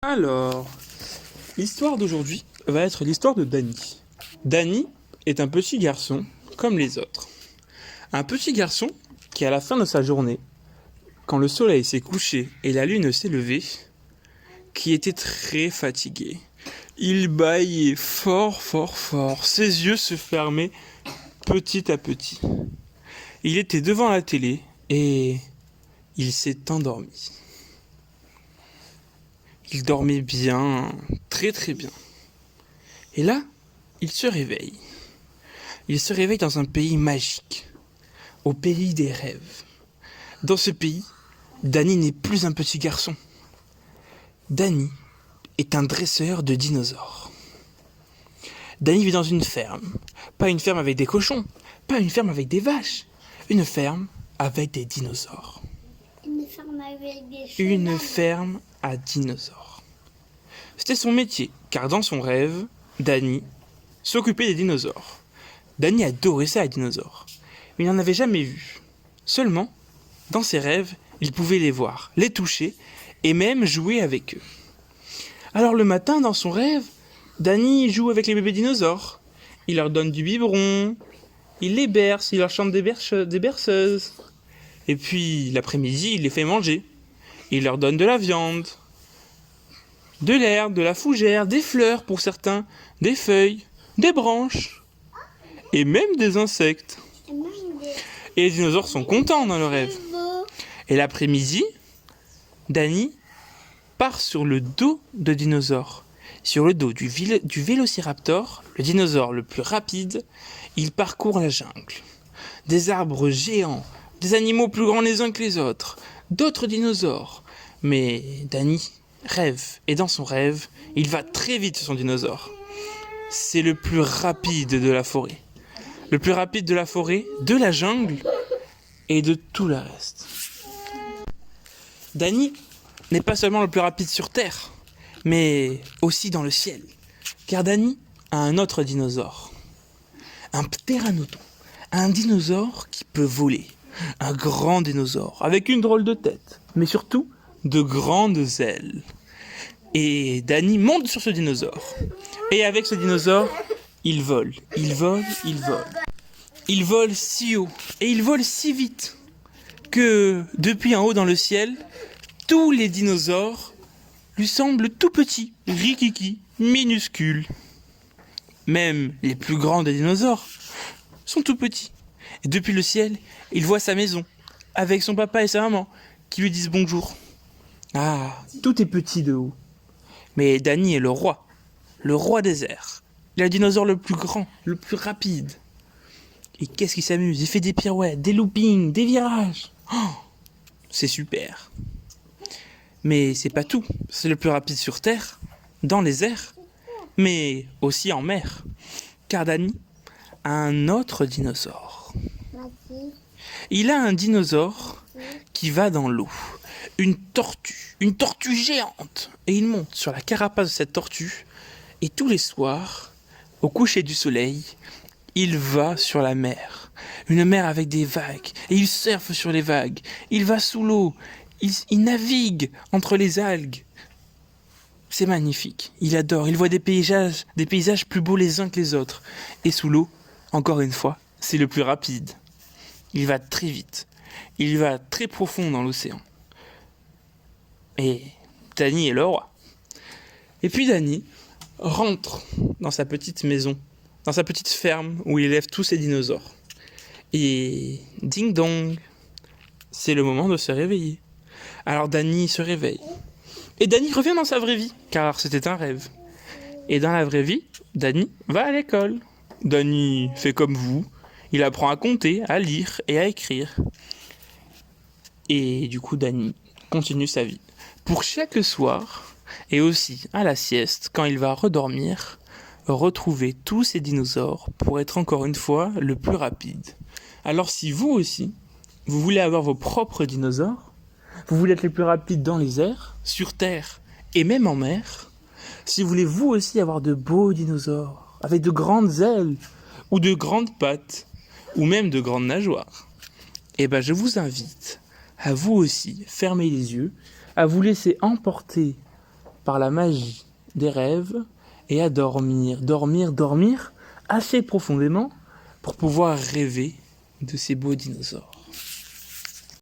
Alors, l'histoire d'aujourd'hui va être l'histoire de Danny. Danny est un petit garçon comme les autres. Un petit garçon qui, à la fin de sa journée, quand le soleil s'est couché et la lune s'est levée, qui était très fatigué. Il bâillait fort, fort, fort. Ses yeux se fermaient petit à petit. Il était devant la télé et il s'est endormi. Il dormait bien, très très bien. Et là, il se réveille. Il se réveille dans un pays magique, au pays des rêves. Dans ce pays, Danny n'est plus un petit garçon. Danny est un dresseur de dinosaures. Danny vit dans une ferme. Pas une ferme avec des cochons, pas une ferme avec des vaches. Une ferme avec des dinosaures. Une ferme avec des chevaux. Une ferme à dinosaures. C'était son métier, car dans son rêve, Danny s'occupait des dinosaures. Danny adorait ça, les dinosaures. Mais il n'en avait jamais vu. Seulement, dans ses rêves, il pouvait les voir, les toucher et même jouer avec eux. Alors le matin, dans son rêve, Danny joue avec les bébés dinosaures. Il leur donne du biberon, il les berce, il leur chante des berceuses. Et puis l'après-midi, il les fait manger. Il leur donne de la viande, de l'herbe, de la fougère, des fleurs pour certains, des feuilles, des branches et même des insectes. Et les dinosaures sont contents dans le rêve. Et l'après-midi, Danny part sur le dos de dinosaures. Sur le dos du vélociraptor, le dinosaure le plus rapide, il parcourt la jungle. Des arbres géants, des animaux plus grands les uns que les autres, d'autres dinosaures. Mais Danny rêve, et dans son rêve, il va très vite sur son dinosaure. C'est le plus rapide de la forêt. Le plus rapide de la forêt, de la jungle et de tout le reste. Danny n'est pas seulement le plus rapide sur Terre, mais aussi dans le ciel. Car Danny a un autre dinosaure. Un ptéranodon. Un dinosaure qui peut voler. Un grand dinosaure, avec une drôle de tête, mais surtout de grandes ailes. Et Danny monte sur ce dinosaure. Et avec ce dinosaure, il vole. Il vole, il vole. Il vole si haut et il vole si vite que depuis en haut dans le ciel, tous les dinosaures lui semblent tout petits, rikiki, minuscules. Même les plus grands des dinosaures sont tout petits. Et depuis le ciel, il voit sa maison, avec son papa et sa maman, qui lui disent bonjour. Ah, tout est petit de haut. Mais Danny est le roi des airs. Il est le dinosaure le plus grand, le plus rapide. Et qu'est-ce qu'il s'amuse? Il fait des pirouettes, des loopings, des virages. Oh, c'est super. Mais c'est pas tout. C'est le plus rapide sur Terre, dans les airs, mais aussi en mer. Car Danny a un autre dinosaure. Il a un dinosaure qui va dans l'eau. Une tortue géante. Et il monte sur la carapace de cette tortue. Et tous les soirs, au coucher du soleil, il va sur la mer. Une mer avec des vagues. Et il surfe sur les vagues. Il va sous l'eau. Il navigue entre les algues. C'est magnifique. Il adore. Il voit des paysages plus beaux les uns que les autres. Et sous l'eau, encore une fois, c'est le plus rapide. Il va très vite. Il va très profond dans l'océan. Et Danny est le roi. Et puis Danny rentre dans sa petite maison, dans sa petite ferme où il élève tous ses dinosaures. Et ding dong, c'est le moment de se réveiller. Alors Danny se réveille. Et Danny revient dans sa vraie vie, car c'était un rêve. Et dans la vraie vie, Danny va à l'école. Danny fait comme vous, il apprend à compter, à lire et à écrire. Et du coup, Danny continue sa vie. Pour chaque soir, et aussi à la sieste, quand il va redormir, retrouver tous ces dinosaures pour être encore une fois le plus rapide. Alors si vous aussi, vous voulez avoir vos propres dinosaures, vous voulez être les plus rapides dans les airs, sur Terre et même en mer, si vous voulez vous aussi avoir de beaux dinosaures, avec de grandes ailes, ou de grandes pattes, ou même de grandes nageoires, eh ben je vous invite à vous aussi fermer les yeux, à vous laisser emporter par la magie des rêves et à dormir assez profondément pour pouvoir rêver de ces beaux dinosaures.